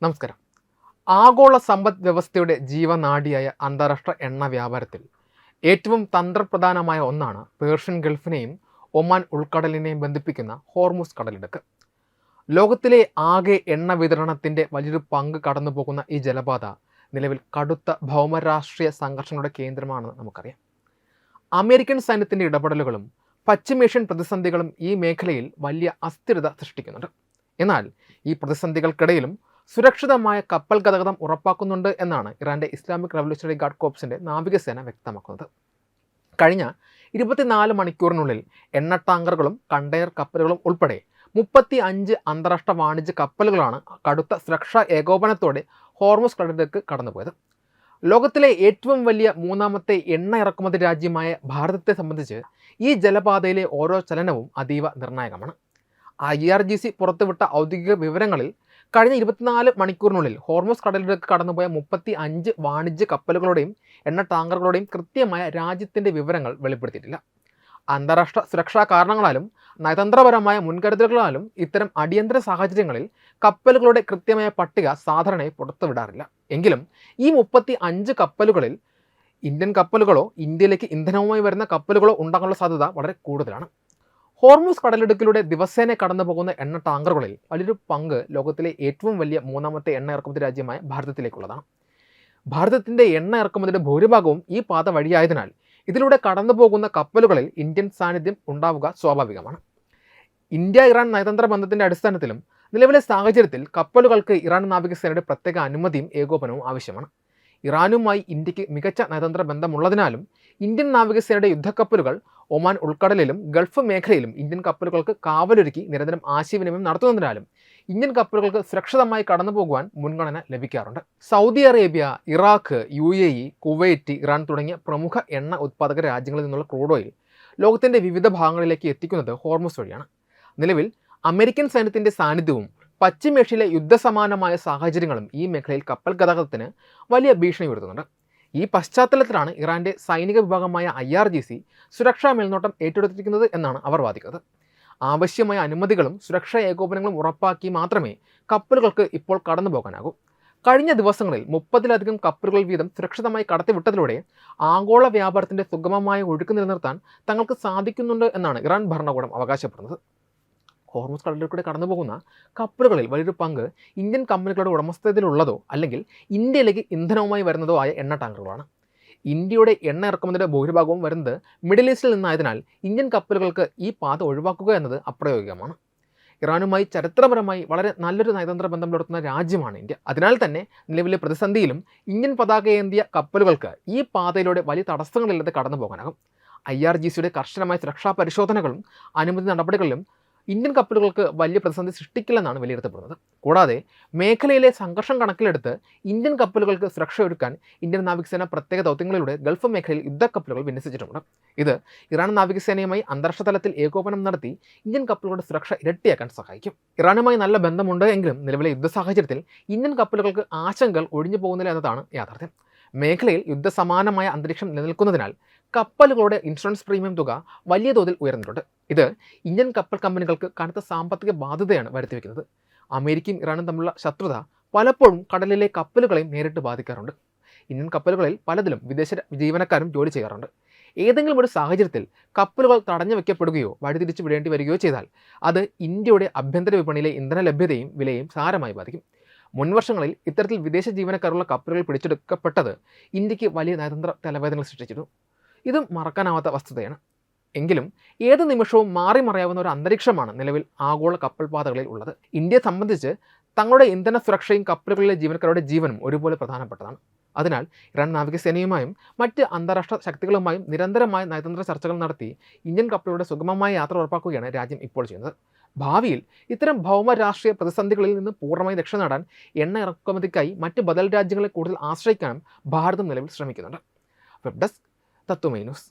നമസ്കാരം. ആഗോള സമ്പദ് വ്യവസ്ഥയുടെ ജീവനാഡിയായ അന്താരാഷ്ട്ര എണ്ണ വ്യാപാരത്തിൽ ഏറ്റവും തന്ത്രപ്രധാനമായ ഒന്നാണ് പേർഷ്യൻ ഗൾഫിനെയും ഒമാൻ ഉൾക്കടലിനെയും ബന്ധിപ്പിക്കുന്ന ഹോർമുസ് കടലിടുക്ക്. ലോകത്തിലെ ആകെ എണ്ണ വിതരണത്തിൻ്റെ വലിയൊരു പങ്ക് കടന്നുപോകുന്ന ഈ ജലപാത നിലവിൽ കടുത്ത ഭൗമരാഷ്ട്രീയ സംഘർഷങ്ങളുടെ കേന്ദ്രമാണെന്ന് നമുക്കറിയാം. അമേരിക്കൻ സൈന്യത്തിൻ്റെ ഇടപെടലുകളും പശ്ചിമേഷ്യൻ പ്രതിസന്ധികളും ഈ മേഖലയിൽ വലിയ അസ്ഥിരത സൃഷ്ടിക്കുന്നുണ്ട്. എന്നാൽ ഈ പ്രതിസന്ധികൾക്കിടയിലും സുരക്ഷിതമായ കപ്പൽ ഗതാഗതം ഉറപ്പാക്കുന്നുണ്ട് എന്നാണ് ഇറാൻ്റെ ഇസ്ലാമിക് റവല്യൂഷണറി ഗാർഡ് കോർപ്സിൻ്റെ നാവികസേന വ്യക്തമാക്കുന്നത്. കഴിഞ്ഞ 24 മണിക്കൂറിനുള്ളിൽ എണ്ണ ടാങ്കറുകളും കണ്ടെയ്നർ കപ്പലുകളും ഉൾപ്പെടെ 35 അന്താരാഷ്ട്ര വാണിജ്യ കപ്പലുകളാണ് കടുത്ത സുരക്ഷാ ഏകോപനത്തോടെ ഹോർമുസ് കടലിലേക്ക് കടന്നുപോയത്. ലോകത്തിലെ ഏറ്റവും വലിയ മൂന്നാമത്തെ എണ്ണ ഇറക്കുമതി രാജ്യമായ ഭാരതത്തെ സംബന്ധിച്ച് ഈ ജലപാതയിലെ ഓരോ ചലനവും അതീവ നിർണായകമാണ്. IRGC പുറത്തുവിട്ട ഔദ്യോഗിക വിവരങ്ങളിൽ കഴിഞ്ഞ 24 മണിക്കൂറിനുള്ളിൽ ഹോർമുസ് കടലിലേക്ക് കടന്നുപോയ 35 വാണിജ്യ കപ്പലുകളുടെയും എണ്ണ ടാങ്കറുകളുടെയും കൃത്യമായ രാജ്യത്തിൻ്റെ വിവരങ്ങൾ വെളിപ്പെടുത്തിയിട്ടില്ല. അന്താരാഷ്ട്ര സുരക്ഷാ കാരണങ്ങളാലും നയതന്ത്രപരമായ മുൻകരുതലുകളാലും ഇത്തരം അടിയന്തര സാഹചര്യങ്ങളിൽ കപ്പലുകളുടെ കൃത്യമായ പട്ടിക സാധാരണയായി പുറത്തുവിടാറില്ല. എങ്കിലും ഈ 35 കപ്പലുകളിൽ ഇന്ത്യൻ കപ്പലുകളോ ഇന്ത്യയിലേക്ക് ഇന്ധനവുമായി വരുന്ന കപ്പലുകളോ ഉണ്ടാകാനുള്ള സാധ്യത വളരെ കൂടുതലാണ്. ഹോർമുസ് കടലിടുക്കിലൂടെ ദിവസേന കടന്നു പോകുന്ന എണ്ണ ടാങ്കറുകളിൽ വലിയൊരു പങ്ക് ലോകത്തിലെ ഏറ്റവും വലിയ മൂന്നാമത്തെ എണ്ണ ഇറക്കുമതി രാജ്യമായ ഭാരതത്തിലേക്കുള്ളതാണ്. ഭാരതത്തിൻ്റെ എണ്ണ ഇറക്കുമതിയുടെ ഭൂരിഭാഗവും ഈ പാത വഴിയായതിനാൽ ഇതിലൂടെ കടന്നു പോകുന്ന കപ്പലുകളിൽ ഇന്ത്യൻ സാന്നിധ്യം ഉണ്ടാവുക സ്വാഭാവികമാണ്. ഇന്ത്യ ഇറാൻ നയതന്ത്ര ബന്ധത്തിൻ്റെ അടിസ്ഥാനത്തിലും നിലവിലെ സാഹചര്യത്തിൽ കപ്പലുകൾക്ക് ഇറാൻ നാവികസേനയുടെ പ്രത്യേക അനുമതിയും ഏകോപനവും ആവശ്യമാണ്. ഇറാനുമായി ഇന്ത്യക്ക് മികച്ച നയതന്ത്ര ബന്ധമുള്ളതിനാലും ഇന്ത്യൻ നാവികസേനയുടെ യുദ്ധക്കപ്പലുകൾ ഒമാൻ ഉൾക്കടലിലും ഗൾഫ് മേഖലയിലും ഇന്ത്യൻ കപ്പലുകൾക്ക് കാവലൊരുക്കി നിരന്തരം ആശയവിനിമയം നടത്തുന്നതിനാലും ഇന്ത്യൻ കപ്പലുകൾക്ക് സുരക്ഷിതമായി കടന്നുപോകുവാൻ മുൻഗണന ലഭിക്കാറുണ്ട്. Saudi Arabia, Iraq, UAE, Kuwait, Iran തുടങ്ങിയ പ്രമുഖ എണ്ണ ഉത്പാദക രാജ്യങ്ങളിൽ നിന്നുള്ള ക്രൂഡ് ഓയിൽ ലോകത്തിൻ്റെ വിവിധ ഭാഗങ്ങളിലേക്ക് എത്തിക്കുന്നത് ഹോർമുസ് വഴിയാണ്. നിലവിൽ അമേരിക്കൻ സൈന്യത്തിൻ്റെ സാന്നിധ്യവും പശ്ചിമേഷ്യയിലെ യുദ്ധസമാനമായ സാഹചര്യങ്ങളും ഈ മേഖലയിൽ കപ്പൽ ഗതാഗതത്തിന് വലിയ ഭീഷണി ഉയർത്തുന്നുണ്ട്. ഈ പശ്ചാത്തലത്തിലാണ് ഇറാൻ്റെ സൈനിക വിഭാഗമായ IRGC സുരക്ഷാ മേൽനോട്ടം ഏറ്റെടുത്തിരിക്കുന്നത് എന്നാണ് അവർ വാദിക്കുന്നത്. ആവശ്യമായ അനുമതികളും സുരക്ഷാ ഏകോപനങ്ങളും ഉറപ്പാക്കി മാത്രമേ കപ്പലുകൾക്ക് ഇപ്പോൾ കടന്നു പോകാനാകൂ. കഴിഞ്ഞ ദിവസങ്ങളിൽ 30-ലധികം കപ്പലുകൾ വീതം സുരക്ഷിതമായി കടത്തിവിട്ടതിലൂടെ ആഗോള വ്യാപാരത്തിൻ്റെ സുഗമമായ ഒഴുക്ക് നിലനിർത്താൻ തങ്ങൾക്ക് സാധിക്കുന്നുണ്ട് എന്നാണ് ഇറാൻ ഭരണകൂടം അവകാശപ്പെടുന്നത്. ഹോർമുസ് കടലിലൂടെ കടന്നു പോകുന്ന കപ്പലുകളിൽ വലിയൊരു പങ്ക് ഇന്ത്യൻ കമ്പനികളുടെ ഉടമസ്ഥതയിലുള്ളതോ അല്ലെങ്കിൽ ഇന്ത്യയിലേക്ക് ഇന്ധനവുമായി വരുന്നതോ ആയ എണ്ണ ടാങ്കറുകളാണ്. ഇന്ത്യയുടെ എണ്ണ ഇറക്കുമതിയുടെ ഭൂരിഭാഗവും വരുന്നത് മിഡിൽ ഈസ്റ്റിൽ നിന്നായതിനാൽ ഇന്ത്യൻ കപ്പലുകൾക്ക് ഈ പാത ഒഴിവാക്കുക എന്നത് അപ്രായോഗികമാണ്. ഇറാനുമായി ചരിത്രപരമായി വളരെ നല്ലൊരു നയതന്ത്ര ബന്ധം പുലർത്തുന്ന രാജ്യമാണ് ഇന്ത്യ. അതിനാൽ തന്നെ നിലവിലെ പ്രതിസന്ധിയിലും ഇന്ത്യൻ പതാകയേന്തിയ കപ്പലുകൾക്ക് ഈ പാതയിലൂടെ വലിയ തടസ്സങ്ങളില്ലാതെ കടന്നു പോകാനാകും. IRGCയുടെ കർശനമായ സുരക്ഷാ പരിശോധനകളും അനുമതി നടപടികളിലും ഇന്ത്യൻ കപ്പലുകൾക്ക് വലിയ പ്രതിസന്ധി സൃഷ്ടിക്കില്ലെന്നാണ് വിലയിരുത്തപ്പെടുന്നത്. കൂടാതെ മേഖലയിലെ സംഘർഷം കണക്കിലെടുത്ത് ഇന്ത്യൻ കപ്പലുകൾക്ക് സുരക്ഷയൊരുക്കാൻ ഇന്ത്യൻ നാവികസേന പ്രത്യേക ദൗത്യങ്ങളിലൂടെ ഗൾഫ് മേഖലയിൽ യുദ്ധക്കപ്പലുകൾ വിന്യസിച്ചിട്ടുണ്ട്. ഇത് ഇറാൻ നാവികസേനയുമായി അന്താരാഷ്ട്ര തലത്തിൽ ഏകോപനം നടത്തി ഇന്ത്യൻ കപ്പലുകളുടെ സുരക്ഷ ഇരട്ടിയാക്കാൻ സഹായിക്കും. ഇറാനുമായി നല്ല ബന്ധമുണ്ട് എങ്കിലും നിലവിലെ യുദ്ധ സാഹചര്യത്തിൽ ഇന്ത്യൻ കപ്പലുകൾക്ക് ആശങ്കകൾ ഒഴിഞ്ഞു പോകുന്നില്ല എന്നതാണ് യാഥാർത്ഥ്യം. മേഖലയിൽ യുദ്ധസമാനമായ അന്തരീക്ഷം നിലനിൽക്കുന്നതിനാൽ കപ്പലുകളുടെ ഇൻഷുറൻസ് പ്രീമിയം തുക വലിയ തോതിൽ ഉയർന്നിട്ടുണ്ട്. ഇത് ഇന്ത്യൻ കപ്പൽ കമ്പനികൾക്ക് കനത്ത സാമ്പത്തിക ബാധ്യതയാണ് വരുത്തിവെക്കുന്നത്. അമേരിക്കയും ഇറാനും തമ്മിലുള്ള ശത്രുത പലപ്പോഴും കടലിലെ കപ്പലുകളെയും നേരിട്ട് ബാധിക്കാറുണ്ട്. ഇന്ത്യൻ കപ്പലുകളിൽ പലതിലും വിദേശ ജീവനക്കാരും ജോലി ചെയ്യാറുണ്ട്. ഏതെങ്കിലും ഒരു സാഹചര്യത്തിൽ കപ്പലുകൾ തടഞ്ഞു വയ്ക്കപ്പെടുകയോ വഴിതിരിച്ചു വിടേണ്ടി വരികയോ ചെയ്താൽ അത് ഇന്ത്യയുടെ ആഭ്യന്തര വിപണിയിലെ ഇന്ധന ലഭ്യതയും വിലയും സാരമായി ബാധിക്കും. മുൻവർഷങ്ങളിൽ ഇത്തരത്തിൽ വിദേശ ജീവനക്കാരുള്ള കപ്പലുകൾ പിടിച്ചെടുക്കപ്പെട്ടത് ഇന്ത്യക്ക് വലിയ നയതന്ത്ര തലവേദനകൾ സൃഷ്ടിച്ചിരുന്നു. ഇതും മറക്കാനാവാത്ത വസ്തുതയാണ്. എങ്കിലും ഏത് നിമിഷവും മാറി മറിയാവുന്ന ഒരു അന്തരീക്ഷമാണ് നിലവിൽ ആഗോള കപ്പൽ പാതകളിൽ ഉള്ളത്. ഇന്ത്യയെ സംബന്ധിച്ച് തങ്ങളുടെ ഇന്ധന സുരക്ഷയും കപ്പലുകളിലെ ജീവനക്കാരുടെ ജീവനും ഒരുപോലെ പ്രധാനപ്പെട്ടതാണ്. അതിനാൽ ഇറാൻ നാവികസേനയുമായും മറ്റ് അന്താരാഷ്ട്ര ശക്തികളുമായും നിരന്തരമായ നയതന്ത്ര ചർച്ചകൾ നടത്തി ഇന്ത്യൻ കപ്പലുകളുടെ സുഗമമായ യാത്ര ഉറപ്പാക്കുകയാണ് രാജ്യം ഇപ്പോൾ ചെയ്യുന്നത്. ഭാവിയിൽ ഇത്തരം ഭൗമ രാഷ്ട്രീയ പ്രതിസന്ധികളിൽ നിന്ന് പൂർണ്ണമായി രക്ഷ നേടാൻ എണ്ണ ഇറക്കുമതിക്കായി മറ്റ് ബദൽ രാജ്യങ്ങളെ കൂടുതൽ ആശ്രയിക്കാനും ഭാരതം നിലവിൽ ശ്രമിക്കുന്നുണ്ട്. വെബ് ഡെസ്ക് തത്വമൈ ന്യൂസ്.